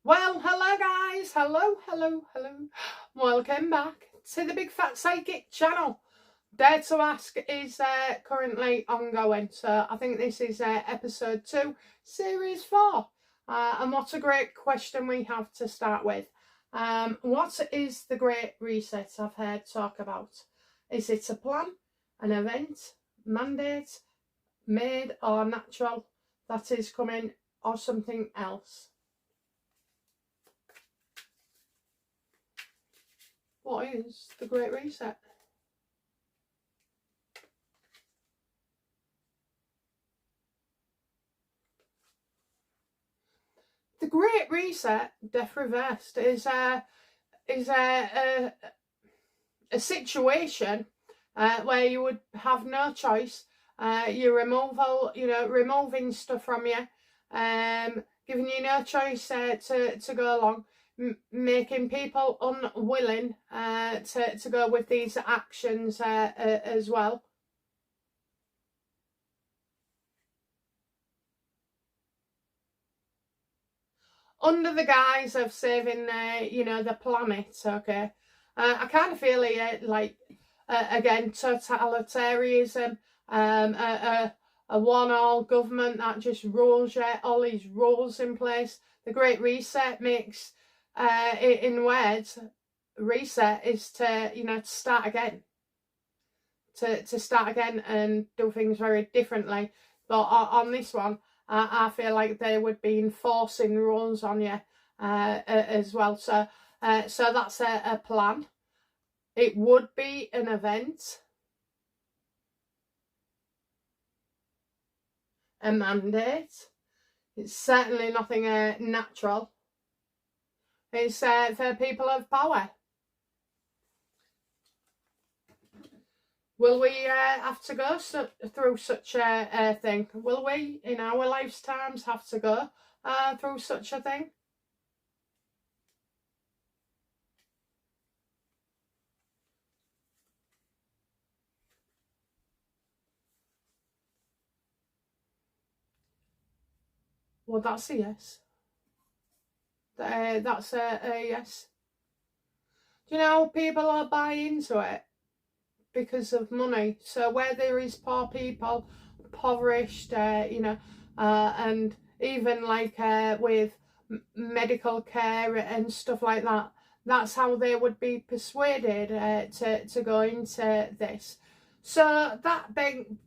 Well, hello guys, hello. Welcome back to the Big Fat Psychic channel. Dare to Ask is currently ongoing, so I think this is episode 2, series 4. And what a great question we have to start with. What is the Great Reset I've heard talk about? Is it a plan, an event, mandate, made or natural that is coming, or something else? What is the Great Reset? The Great Reset, Death Reversed, is a situation where you would have no choice. Removing stuff from you, giving you no choice to go along, making people unwilling to go with these actions as well. Under the guise of saving, the planet, okay? I kind of feel it like, again, totalitarianism, a one-all government that just rules, all these rules in place. The Great Reset makes, in words, reset is to start again. To start again and do things very differently. But on this one, I feel like they would be enforcing rules on you as well. So that's a plan. It would be an event, a mandate. It's certainly nothing natural. It's for people of power. Will we have to go through such a thing? Will we, in our lifetimes, have to go through such a thing? Well, that's a yes. That's a yes. Do you know, people are buying into it because of money. So where there is poor people, impoverished, and even like with medical care and stuff like that, that's how they would be persuaded to go into this. So that then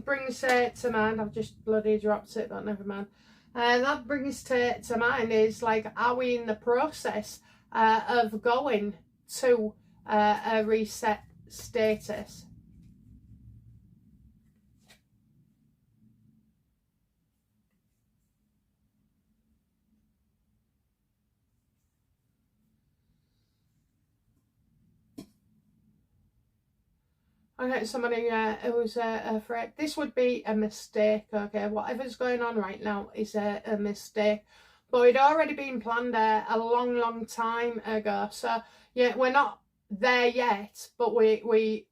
brings to mind, I've just bloody dropped it, but never mind. That brings to mind is like, are we in the process of going to a reset status? I get somebody who's afraid. This would be a mistake, okay? Whatever's going on right now is a mistake. But it'd already been planned a long time ago. So, yeah, we're not there yet, but we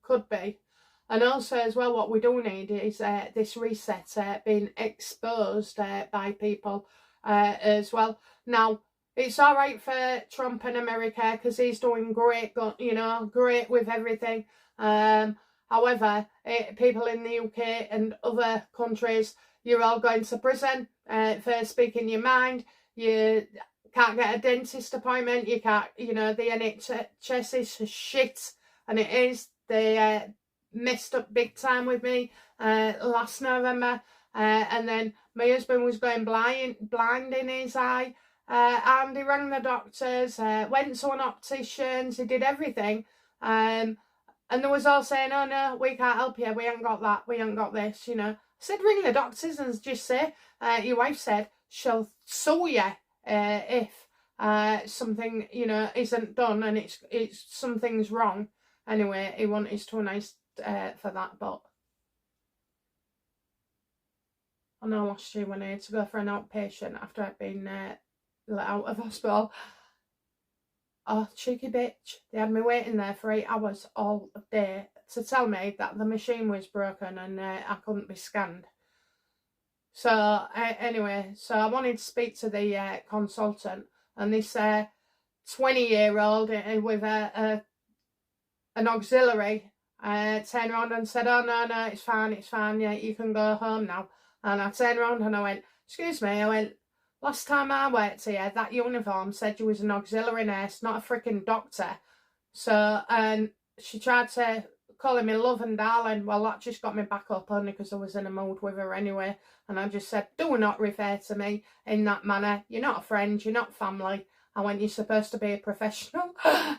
could be. And also, as well, what we do need is this reset being exposed by people as well. Now, it's all right for Trump in America because he's doing great, great with everything. However, people in the UK and other countries, you're all going to prison for speaking your mind. You can't get a dentist appointment. You can't, the NHS is shit, and it is. They messed up big time with me last November, and then my husband was going blind in his eye. And he rang the doctors, went to an optician's, he did everything. And they was all saying, oh no, we can't help you, we ain't got that, we ain't got this, I said, ring the doctors and just say, your wife said she'll sue you if something, isn't done and it's something's wrong. Anyway, he wanted to nice for that, but I know last year when I had to go for an outpatient after I'd been let out of hospital. Oh, cheeky bitch. They had me waiting there for 8 hours all day to tell me that the machine was broken and I couldn't be scanned. So anyway, so I wanted to speak to the consultant, and this 20-year-old with an auxiliary turned around and said, "Oh no, it's fine, yeah, you can go home now." And I turned around and I went, "Excuse me," I went, "Last time I worked here, that uniform said you was an auxiliary nurse, not a freaking doctor." So, and she tried to calling me love and darling. Well, that just got me back up, only because I was in a mood with her anyway. And I just said, "Do not refer to me in that manner. You're not a friend, you're not family." I went, "You're supposed to be a professional."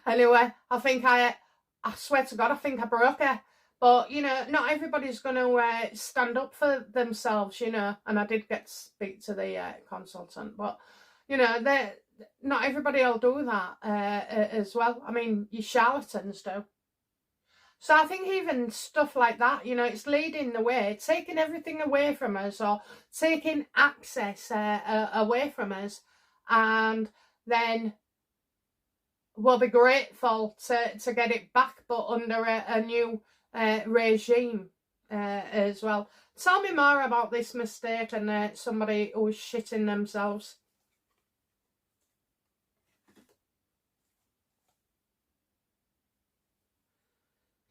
Anyway, I swear to God, I think I broke her. But, you know, not everybody's going to stand up for themselves, you know. And I did get to speak to the consultant. But, you know, not everybody will do that as well. I mean, you charlatans do. So I think even stuff like that, you know, it's leading the way, taking everything away from us or taking access away from us, and then we'll be grateful to get it back, but under a new regime as well. Tell me more about this mistake and somebody who's shitting themselves.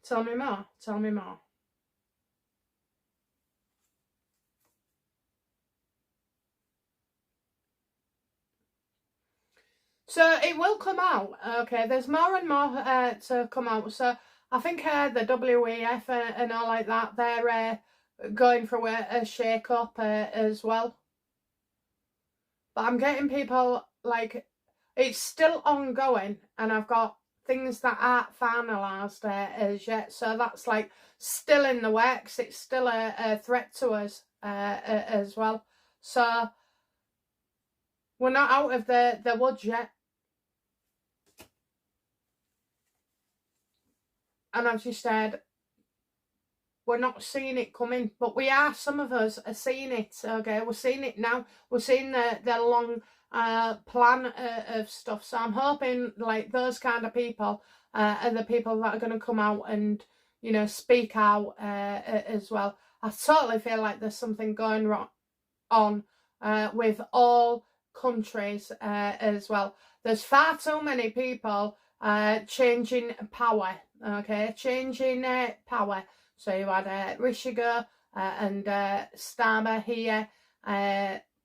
Tell me more. Tell me more. So it will come out. Okay, there's more and more to come out. So I think the WEF and all like that, they're going through a shake-up as well. But I'm getting people, like, it's still ongoing, and I've got things that aren't finalised as yet. So that's, like, still in the works. It's still a threat to us as well. So we're not out of the woods yet. And I've just said, we're not seeing it coming, but we are. Some of us are seeing it. Okay, we're seeing it now. We're seeing the long plan of stuff. So I'm hoping, like, those kind of people are the people that are going to come out and, you know, speak out as well. I totally feel like there's something going on with all countries as well. There's far too many people changing power. Okay, changing power. So you had Rishiga and Starmer here.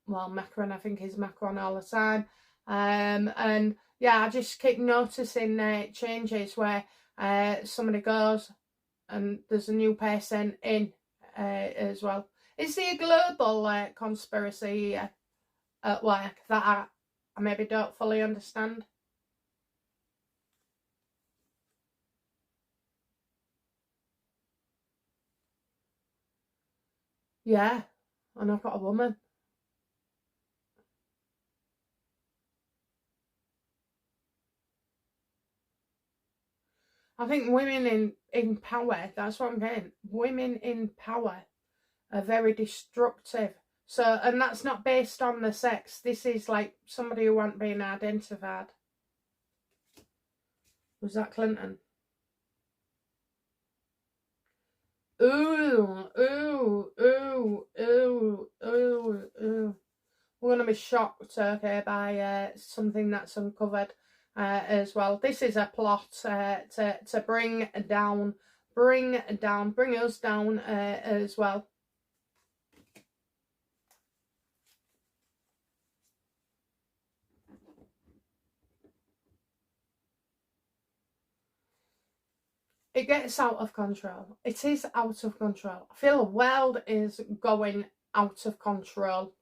Well, Macron, I think is Macron all the time. And yeah, I just keep noticing changes where somebody goes and there's a new person in as well. Is there a global conspiracy at work that I maybe don't fully understand? Yeah, and I've got a woman. I think women in power, that's what I'm getting. Women in power are very destructive. So, and that's not based on the sex. This is like somebody who wasn't being identified. Was that Clinton? Ooh, ooh, ooh, ooh, ooh, ooh. We're going to be shocked, okay, by something that's uncovered as well. This is a plot to bring us down as well. It gets out of control. It is out of control. I feel the world is going out of control.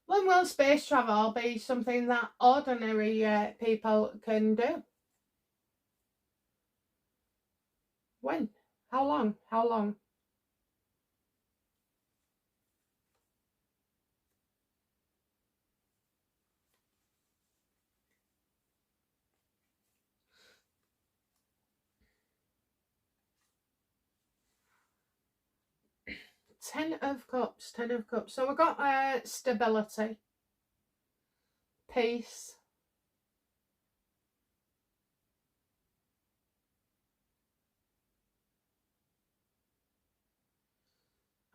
When will space travel be something that ordinary people can do? When? How long? How long? Ten of Cups, Ten of Cups. So we've got stability, peace,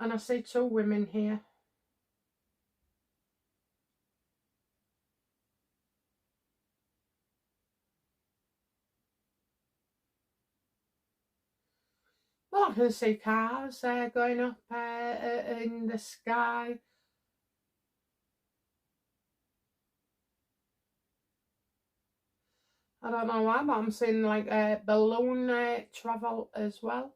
And I see 2 women here. Well, I can see cars going up in the sky. I don't know why, but I'm seeing like balloon travel as well.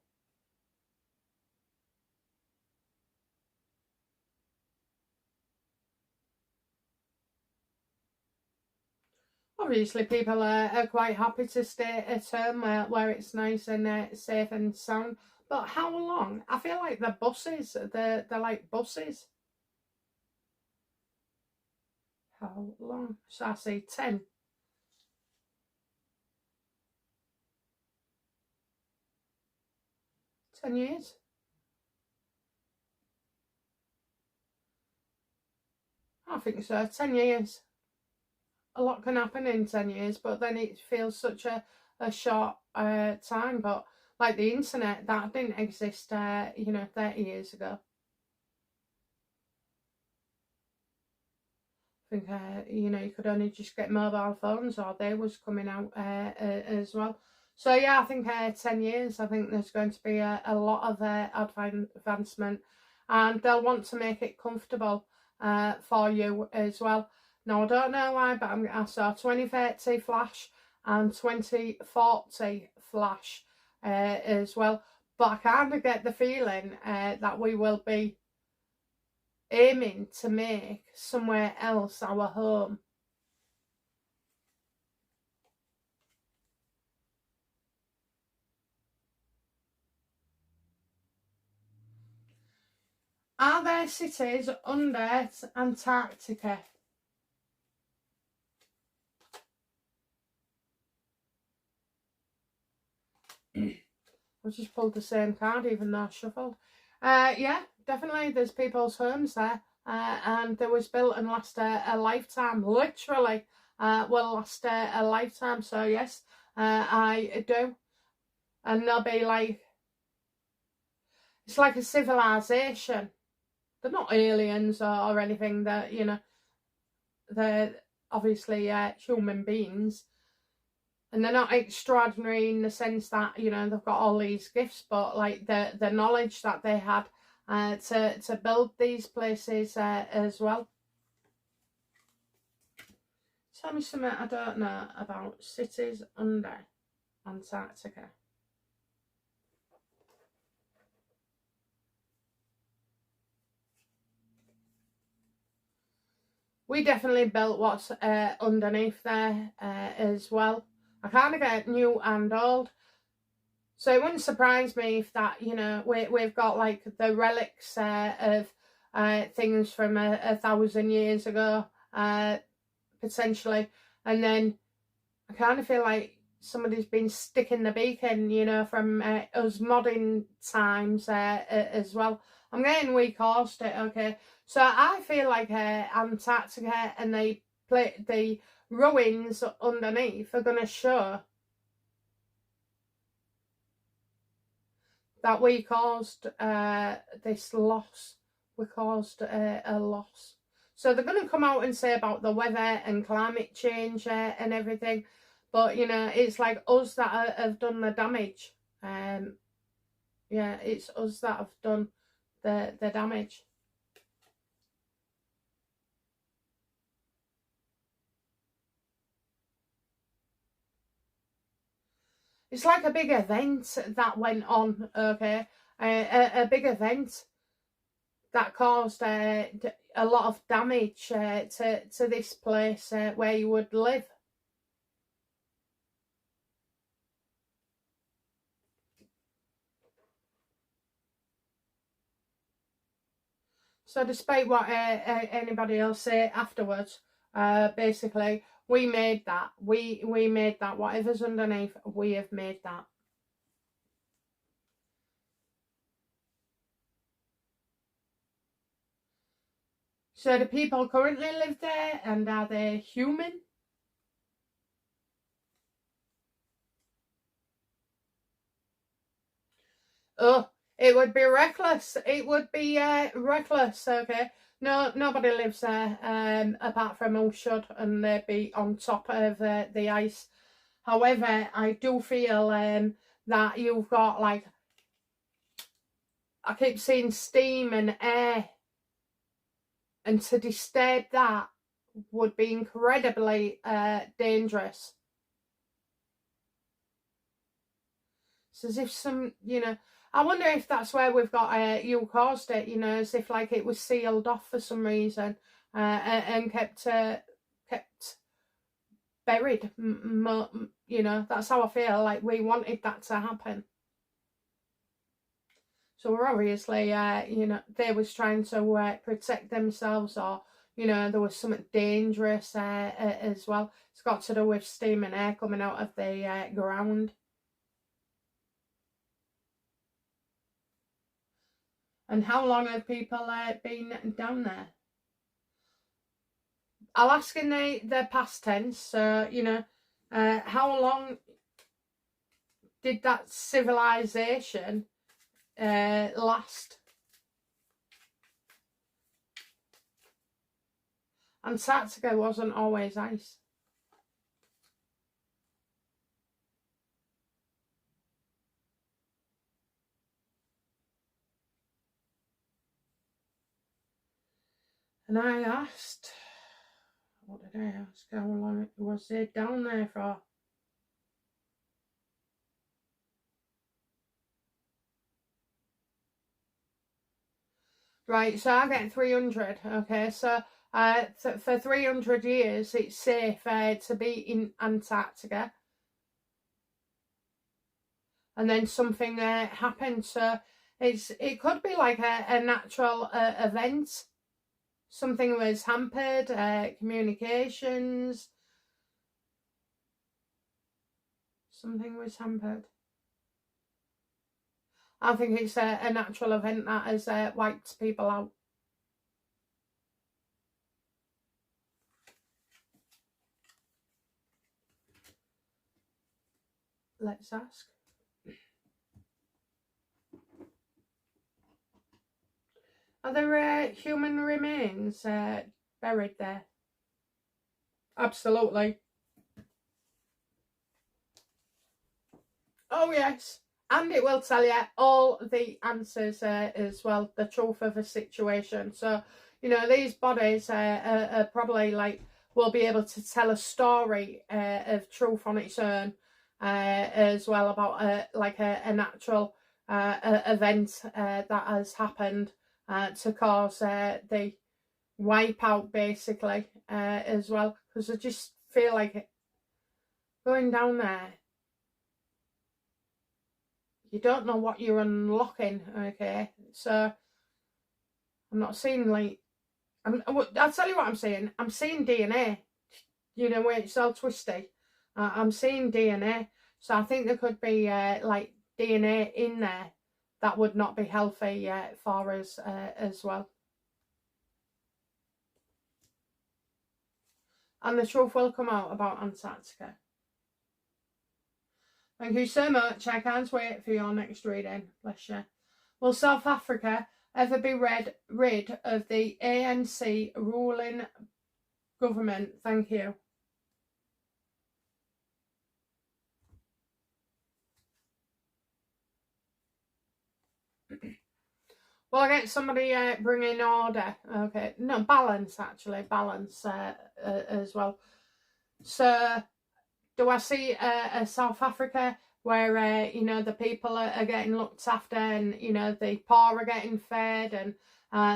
Obviously, people are quite happy to stay at home where it's nice and safe and sound. But how long? I feel like the buses, they're like buses. How long? So I say 10. 10 years. I think so. 10 years. A lot can happen in 10 years, but then it feels such a short time. But like the internet, that didn't exist, 30 years ago. I think, you could only just get mobile phones, or they was coming out as well. So yeah, I think 10 years, I think there's going to be a lot of advancement, and they'll want to make it comfortable for you as well. Now, I don't know why, but I saw 2030 flash and 2040 flash as well. But I kind of get the feeling that we will be aiming to make somewhere else our home. Are there cities under Antarctica? I've just pulled the same card even though I shuffled. Yeah, definitely there's people's homes there. And they was built and last a lifetime. Literally will last a lifetime. So yes, I do. And they'll be like, it's like a civilization. They're not aliens or anything. They're obviously human beings. And they're not extraordinary in the sense that, they've got all these gifts, but like the knowledge that they had to build these places as well. Tell me something I don't know about cities under Antarctica. We definitely built what's underneath there as well. I kind of get new and old. So it wouldn't surprise me if that, we've got like the relics of things from 1,000 years ago, potentially. And then I kind of feel like somebody's been sticking the beacon, from us modern times as well. I'm getting we caused it, okay. So I feel like Antarctica and the ruins underneath are going to show that we caused this loss. We caused a loss. So they're going to come out and say about the weather and climate change and everything. But, it's like us that have done the damage. Yeah, it's us that have done the damage. It's like a big event that went on, okay? A big event that caused a lot of damage to this place where you would live. So despite what anybody else say afterwards, basically, we made that. We made that. Whatever's underneath, we have made that. So do people currently live there, and are they human? Oh, It would be reckless. It would be reckless, okay? No, nobody lives there apart from who should, and they'd be on top of the ice. However, I do feel that you've got, like, I keep seeing steam and air, and to disturb that would be incredibly dangerous. It's as if some, you know, I wonder if that's where we've got you caused it, you know, as if like it was sealed off for some reason and kept buried. You know, that's how I feel, like we wanted that to happen. So we're obviously, you know, they was trying to protect themselves, or, you know, there was something dangerous as well. It's got to do with steam and air coming out of the ground. And how long have people been down there? I'll ask in the past tense. So, you know, how long did that civilization last? Antarctica wasn't always ice. And I asked, what did I ask? How long was it down there for? Right, so I get 300. Okay, so for 300 years, it's safe to be in Antarctica. And then something happened. So it could be like a natural event. Something was hampered, communications. Something was hampered. I think it's a natural event that has wiped people out. Let's ask. Are there human remains buried there? Absolutely. Oh, yes. And it will tell you all the answers as well, the truth of the situation. So, you know, these bodies are probably like, will be able to tell a story of truth on its own as well, about like a natural event that has happened to cause the wipeout, basically, as well. Because I just feel like going down there, you don't know what you're unlocking, okay? So I'm not seeing, like, I'll tell you what I'm seeing. I'm seeing DNA, you know, where it's all twisty. I'm seeing DNA. So I think there could be like DNA in there that would not be healthy for us as well. And the truth will come out about Antarctica. Thank you so much. I can't wait for your next reading. Bless you. Will South Africa ever be rid of the ANC ruling government? Thank you. Well, I get somebody bringing order. Okay, no, balance, actually. Balance as well. So, do I see a South Africa where, you know, the people are getting looked after, and, you know, the poor are getting fed and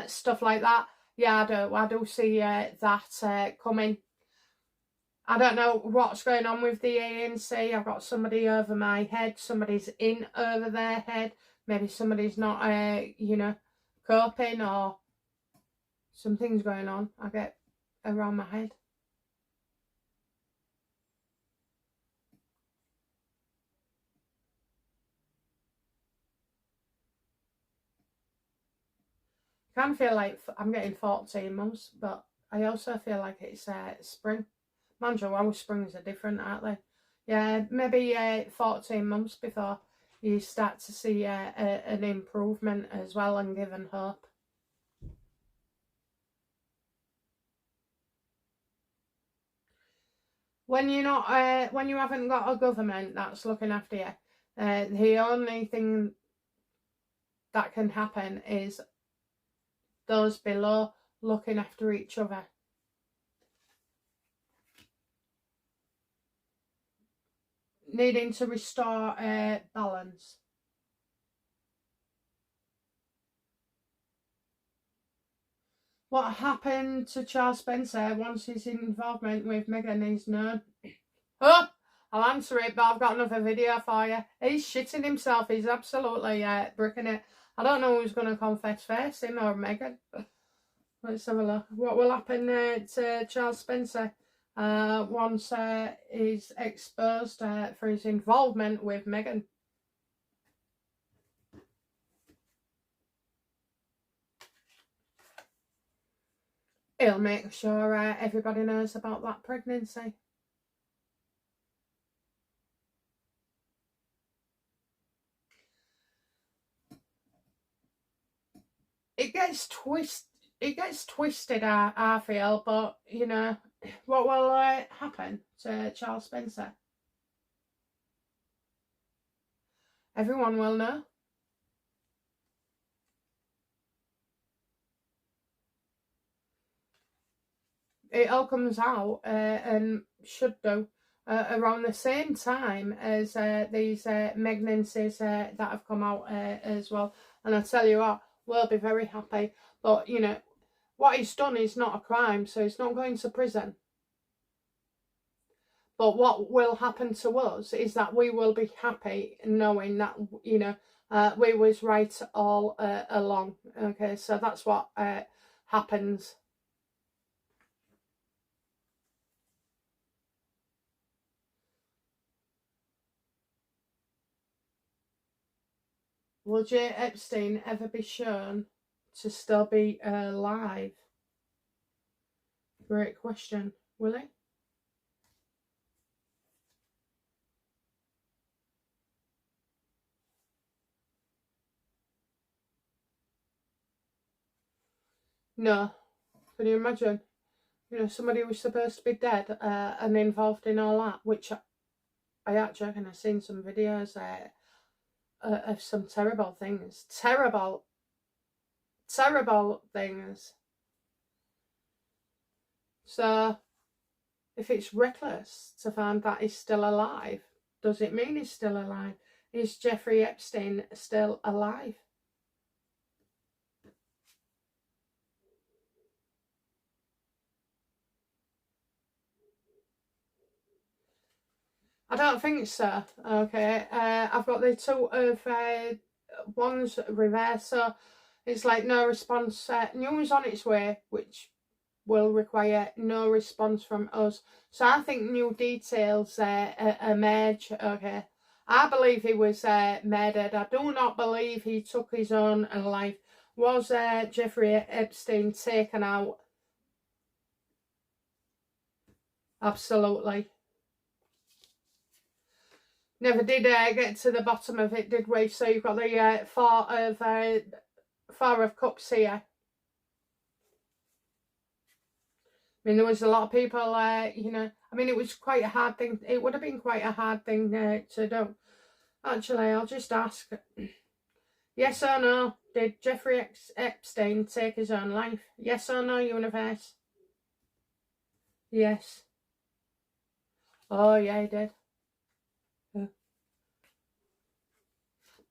stuff like that? Yeah, I do see that coming. I don't know what's going on with the ANC. I've got somebody over my head. Somebody's in over their head. Maybe somebody's not, you know, coping, or something's going on. I get around my head. I can feel like I'm getting 14 months, but I also feel like it's spring. Mind you, our springs are different, aren't they? Yeah, maybe 14 months before you start to see an improvement as well, and given hope. When you're not, when you haven't got a government that's looking after you, the only thing that can happen is those below looking after each other. Needing to restore balance. What happened to Charles Spencer once his involvement with Meghan is known? Oh, I'll answer it, but I've got another video for you. He's shitting himself. He's absolutely bricking it. I don't know who's going to confess first, him or Meghan. Let's have a look. What will happen to Charles Spencer once he's exposed for his involvement with Meghan? He'll make sure everybody knows about that pregnancy. It gets twisted, I feel, but, you know, what will happen to Charles Spencer? Everyone will know. It all comes out and should do around the same time as these pregnancies that have come out as well. And I tell you what, we'll be very happy. But, you know, what he's done is not a crime, so he's not going to prison. But what will happen to us is that we will be happy knowing that, you know, we was right all along. Okay, so that's what happens. Will Jeffrey Epstein ever be shown to still be alive? Great question. Will he? No. Can you imagine? You know, somebody who's supposed to be dead and involved in all that, which I actually have seen some videos of some terrible things. Terrible things. So, if it's reckless to find that he's still alive, does it mean he's still alive? Is Jeffrey Epstein still alive? I don't think so. Okay, I've got the two of one's reverse, so it's like no response. News on its way, which will require no response from us. So I think new details emerge. Okay, I believe he was murdered. I do not believe he took his own life. Was Jeffrey Epstein taken out? Absolutely. Never did get to the bottom of it, did we? So you've got the Four of Cups here. I mean, there was a lot of people, you know, I mean, it was quite a hard thing. It would have been quite a hard thing to do. Actually, I'll just ask, yes or no, did Jeffrey Epstein take his own life? Yes or no, universe? Yes. Oh, yeah, he did.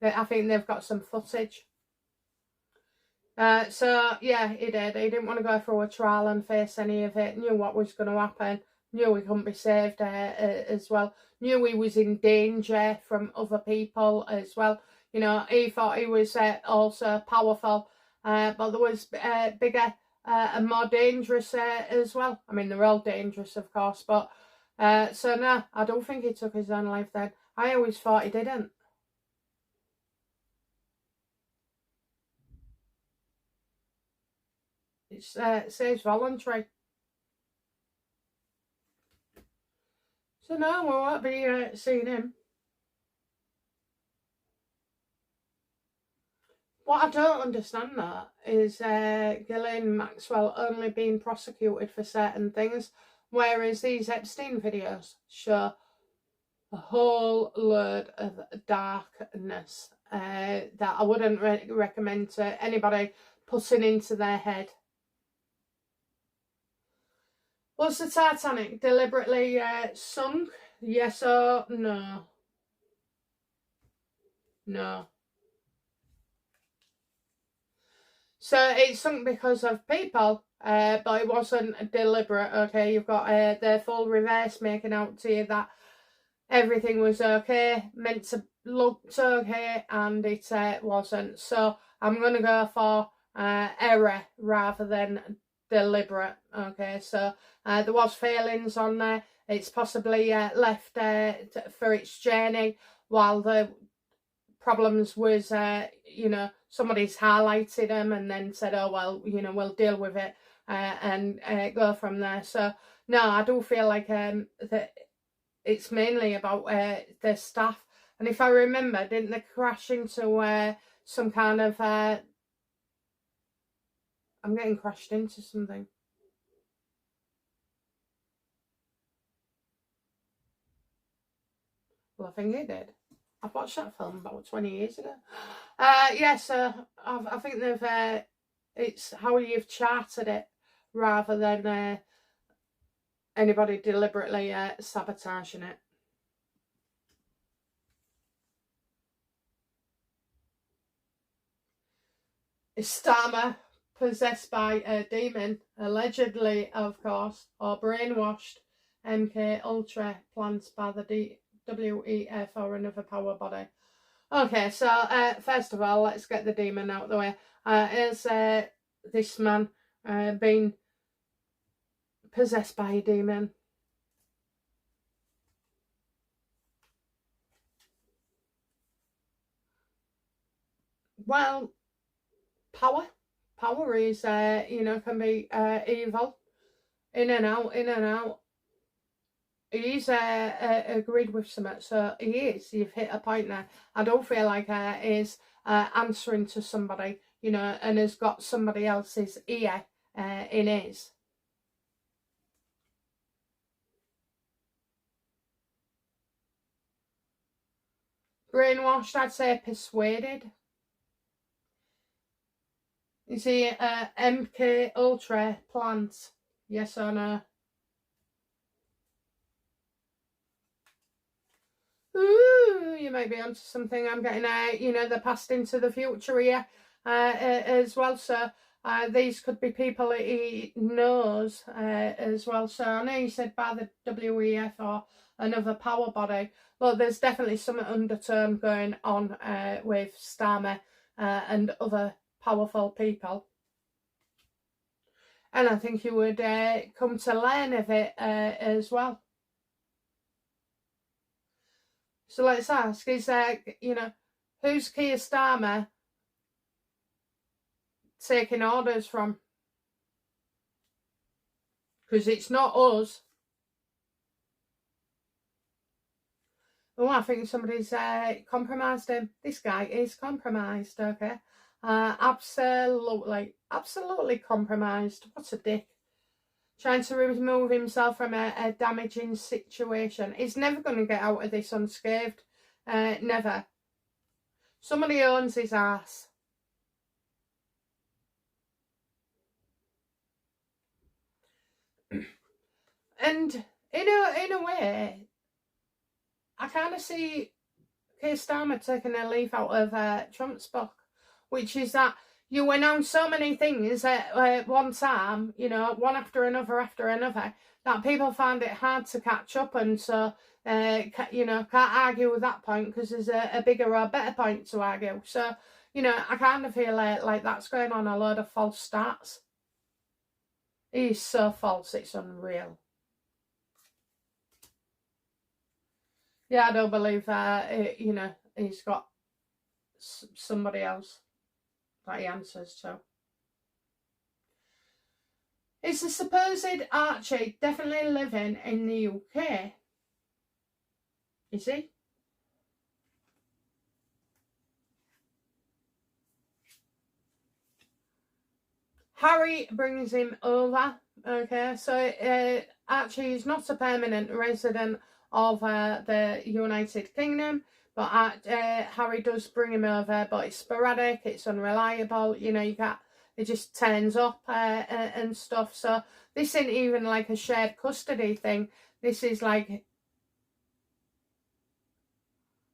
I think they've got some footage. So, yeah, he did. He didn't want to go through a trial and face any of it. Knew what was going to happen. Knew he couldn't be saved as well. Knew he was in danger from other people as well. You know, he thought he was also powerful. But there was bigger and more dangerous as well. I mean, they're all dangerous, of course. But, so, no, I don't think he took his own life then. I always thought he didn't. It says voluntary. So no, we won't be seeing him. What I don't understand though is Ghislaine Maxwell only being prosecuted for certain things, whereas these Epstein videos show a whole load of darkness that I wouldn't recommend to anybody putting into their head. Was the Titanic deliberately sunk? Yes or no? No. So it sunk because of people, but it wasn't deliberate, okay? You've got the full reverse making out to you that everything was okay, meant to look okay, and it wasn't. So I'm going to go for error rather than deliberate, okay? So there was failings on there. It's possibly left for its journey while the problems was, you know, somebody's highlighted them and then said, oh, well, you know, we'll deal with it and go from there. So, no, I do feel like that it's mainly about the staff. And if I remember, didn't they crash into some kind of... I'm getting crashed into something. Well, I think it did. I've watched that film about 20 years ago. Yes, I think they've... it's how you've charted it rather than anybody deliberately sabotaging it. Is Starmer possessed by a demon? Allegedly, of course, or brainwashed MK Ultra plants by the WEF or another power body. Okay, so first of all, let's get the demon out of the way. Is this man been possessed by a demon? Well, power is, you know, can be evil, in and out, in and out. He's agreed with something, so he is. You've hit a point there. I don't feel like he's answering to somebody, you know, and has got somebody else's ear in his. Brainwashed, I'd say persuaded. Is he MK Ultra plant? Yes or no? Ooh, you might be onto something. I'm getting, you know, the past into the future here as well. So these could be people he knows as well. So I know you said by the WEF or another power body. Well, there's definitely some undertone going on with Starmer and other powerful people. And I think you would come to learn of it as well. So let's ask, is you know, who's Keir Starmer taking orders from? Because it's not us. Oh, I think somebody's compromised him. This guy is compromised, okay? Absolutely compromised. What a dick. Trying to remove himself from a damaging situation. He's never going to get out of this unscathed. Never. Somebody owns his ass. And in a way, I kind of see Keir Starmer taking a leaf out of Trump's book, which is that you announce so many things at one time, you know, one after another, that people find it hard to catch up, and so, you know, can't argue with that point because there's a bigger or better point to argue. So, you know, I kind of feel like that's going on a load of false starts. He's so false, it's unreal. Yeah, I don't believe you know, he's got somebody else that he answers to. Is the supposed Archie definitely living in the UK? Is he? Harry brings him over. Okay, so actually he's not a permanent resident of the United Kingdom, but Harry does bring him over, but it's sporadic, it's unreliable, you know, it just turns up and stuff. So this isn't even like a shared custody thing. This is like,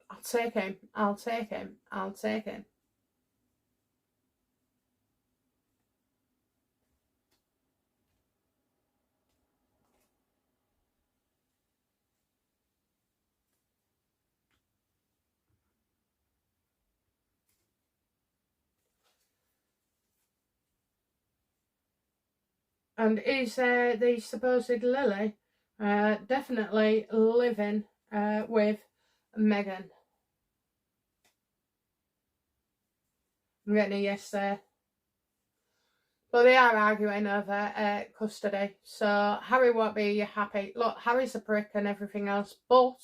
I'll take him, I'll take him, I'll take him. And is the supposed Lily definitely living with Meghan? I'm getting a yes there. But they are arguing over custody. So Harry won't be happy. Look, Harry's a prick and everything else, but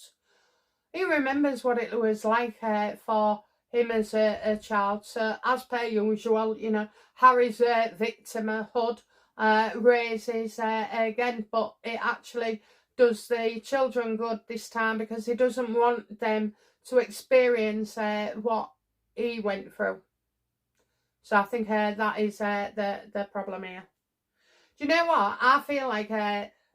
he remembers what it was like for him as a child. So as per usual, you know, Harry's victimhood raises again, but it actually does the children good this time because he doesn't want them to experience what he went through. So I think that is the problem here. Do you know what? I feel like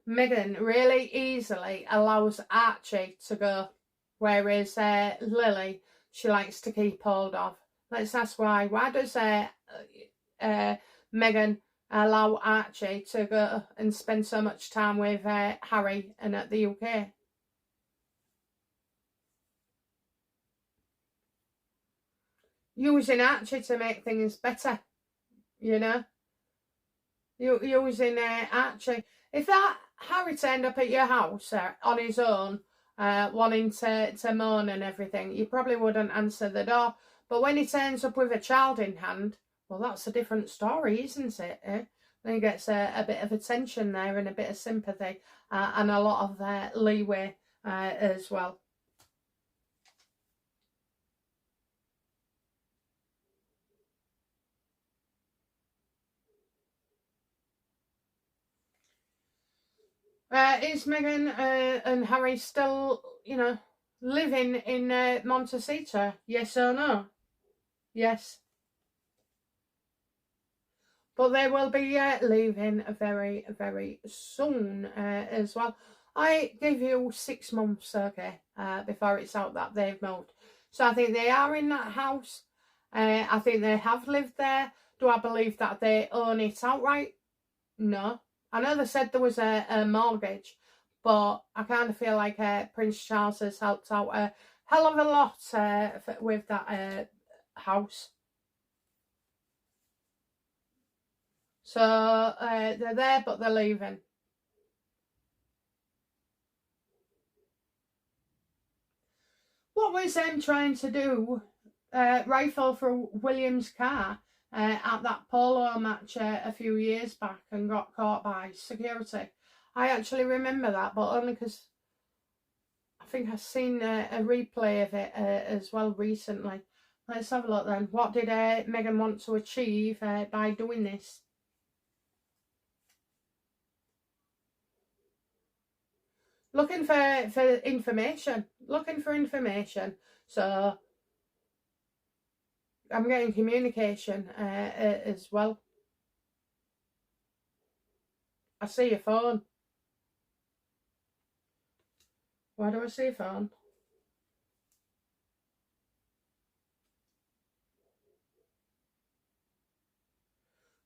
Meghan really easily allows Archie to go, whereas Lily, she likes to keep hold of. Let's ask why. Why does Meghan allow Archie to go and spend so much time with Harry and at the UK? Using Archie to make things better, you know? Using Archie. If that Harry turned up at your house on his own, wanting to moan and everything, you probably wouldn't answer the door. But when he turns up with a child in hand, well, that's a different story, isn't it? Then he gets a bit of attention there and a bit of sympathy and a lot of leeway as well. Is Meghan and Harry still, you know, living in Montecito? Yes or no? Yes. But they will be leaving very, very soon as well. I give you 6 months, okay, before it's out that they've moved. So I think they are in that house. I think they have lived there. Do I believe that they own it outright? No. I know they said there was a mortgage, but I kind of feel like Prince Charles has helped out a hell of a lot with that house. So they're there, but they're leaving. What was them trying to do? Rifle for William's car at that polo match a few years back and got caught by security. I actually remember that, but only because I think I've seen a replay of it as well recently. Let's have a look then. What did Meghan want to achieve by doing this? Looking for information. Looking for information. So I'm getting communication as well. I see your phone. Why do I see a phone?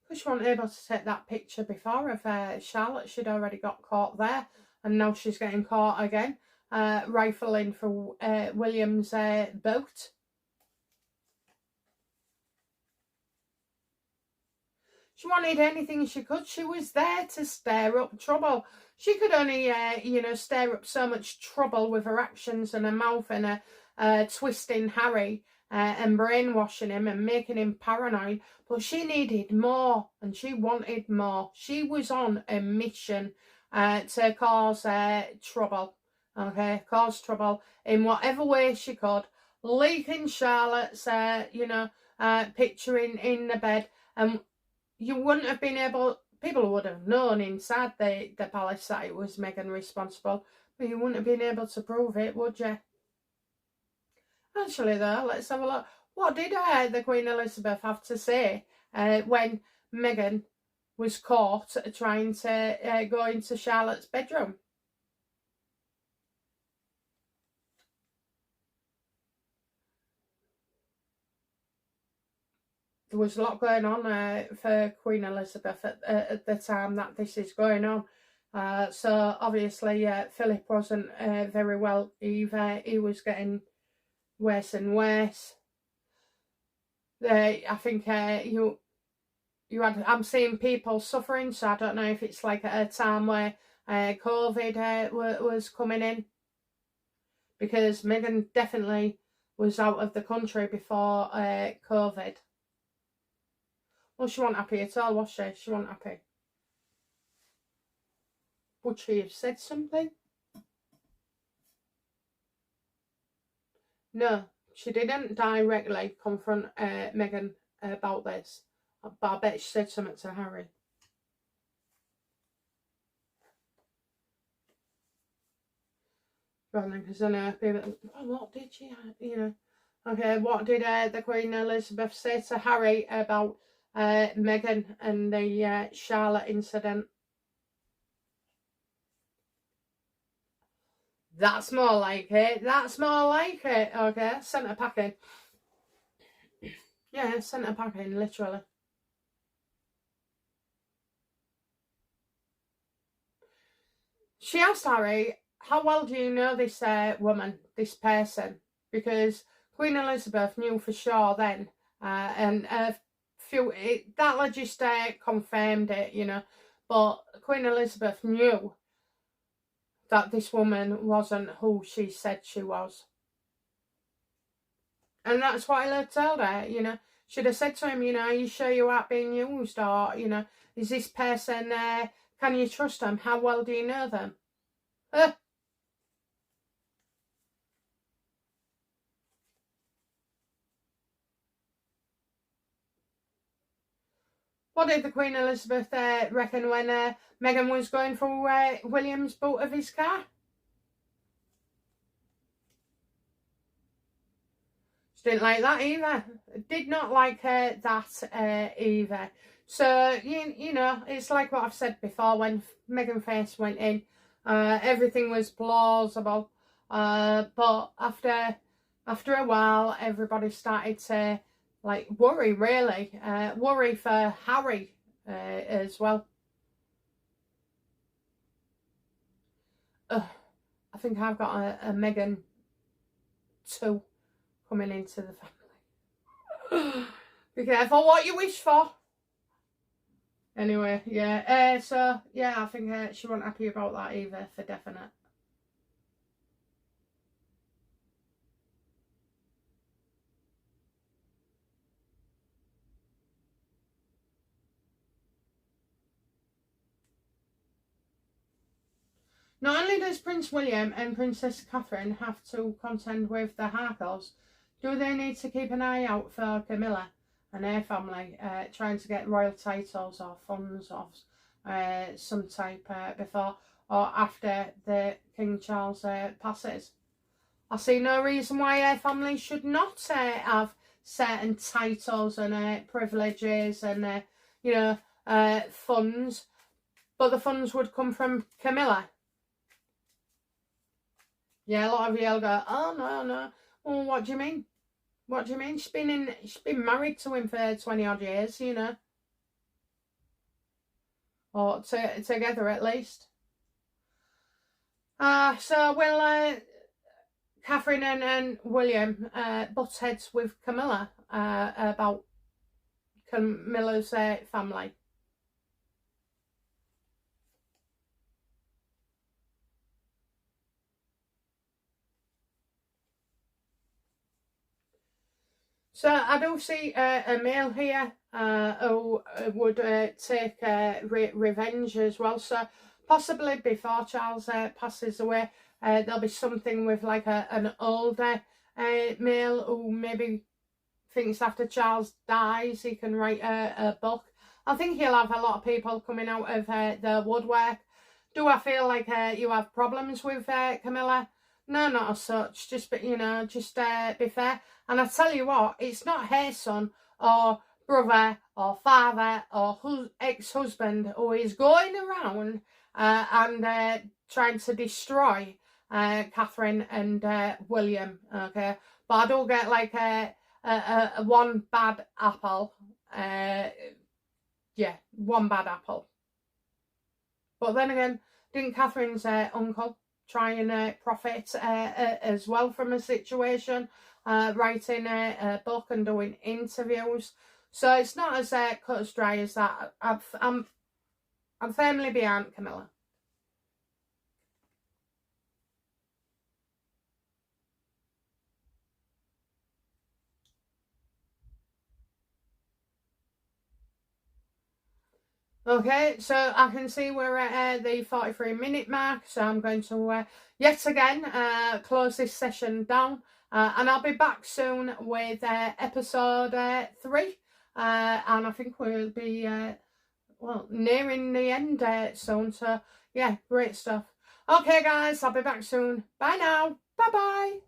Because she wasn't able to take that picture before of Charlotte. She'd already got caught there, and now she's getting caught again, rifling for William's boat. She wanted anything she could. She was there to stir up trouble. She could only, you know, stir up so much trouble with her actions and her mouth and twisting Harry and brainwashing him and making him paranoid. But she needed more and she wanted more. She was on a mission to cause trouble. Okay, cause trouble in whatever way she could. Leaking Charlotte's, you know, picture in the bed and you wouldn't have been able, people would have known inside the palace that it was Meghan responsible, but you wouldn't have been able to prove it, would you? Actually, though, let's have a look. What did the Queen Elizabeth have to say when Meghan was caught trying to go into Charlotte's bedroom? There was a lot going on for Queen Elizabeth at the time that this is going on. So obviously Philip wasn't very well either. He was getting worse and worse. I think you had, I'm seeing people suffering, so I don't know if it's like at a time where COVID was coming in, because Meghan definitely was out of the country before COVID. Well, she wasn't happy at all, was she? She wasn't happy. Would she have said something? No, she didn't directly confront Meghan about this, but I bet she said something to Harry. Because I know people, oh, what did she, you know? Okay, what did the Queen Elizabeth say to Harry about Meghan and the Charlotte incident? That's more like it. That's more like it. Okay, sent her packing. Yeah, sent her packing, literally. She asked Harry, how well do you know this woman, this person? Because Queen Elizabeth knew for sure then, and that just confirmed it, you know. But Queen Elizabeth knew that this woman wasn't who she said she was. And that's what I told her, you know. Should have said to him, you know, are you sure you aren't being used? Or, you know, is this person, can you trust them? How well do you know them? What did the Queen Elizabeth reckon when Meghan was going through William's boot of his car? She didn't like that either. Did not like that either. So, you know, it's like what I've said before, when Meghan first went in, everything was plausible. But after a while, everybody started to like worry, really. Worry for Harry as well. I think I've got a Meghan 2 coming into the family. Be careful what you wish for. Anyway, yeah. So, yeah, I think she wasn't happy about that either, for definite. Not only does Prince William and Princess Catherine have to contend with the Harkles, do they need to keep an eye out for Camilla and her family trying to get royal titles or funds of some type before or after the King Charles passes? I see no reason why her family should not have certain titles and privileges and you know, funds, but the funds would come from Camilla. Yeah, a lot of y'all go, oh, no. Well, what do you mean? What do you mean? She's been married to him for 20 odd years, you know. Or together at least. So will Catherine and William butt heads with Camilla about Camilla's family? So I do see a male here who would take revenge as well. So possibly before Charles passes away, there'll be something with like an older male who maybe thinks after Charles dies he can write a book. I think you'll have a lot of people coming out of the woodwork. Do I feel like you have problems with Camilla? No, not as such. Just, just be fair. And I tell you what, it's not her son or brother or father or ex-husband who is going around and trying to destroy Catherine and William. Okay, but I don't get like a one bad apple. Yeah, one bad apple. But then again, didn't Catherine's uncle try and profit as well from a situation, writing a book and doing interviews? So it's not as cut as dry as that. I'm firmly behind Camilla. Okay, so I can see we're at the 43-minute mark, so I'm going to yet again close this session down, and I'll be back soon with episode 3, and I think we'll be well, nearing the end soon, so yeah, great stuff. Okay guys, I'll be back soon. Bye now. Bye bye.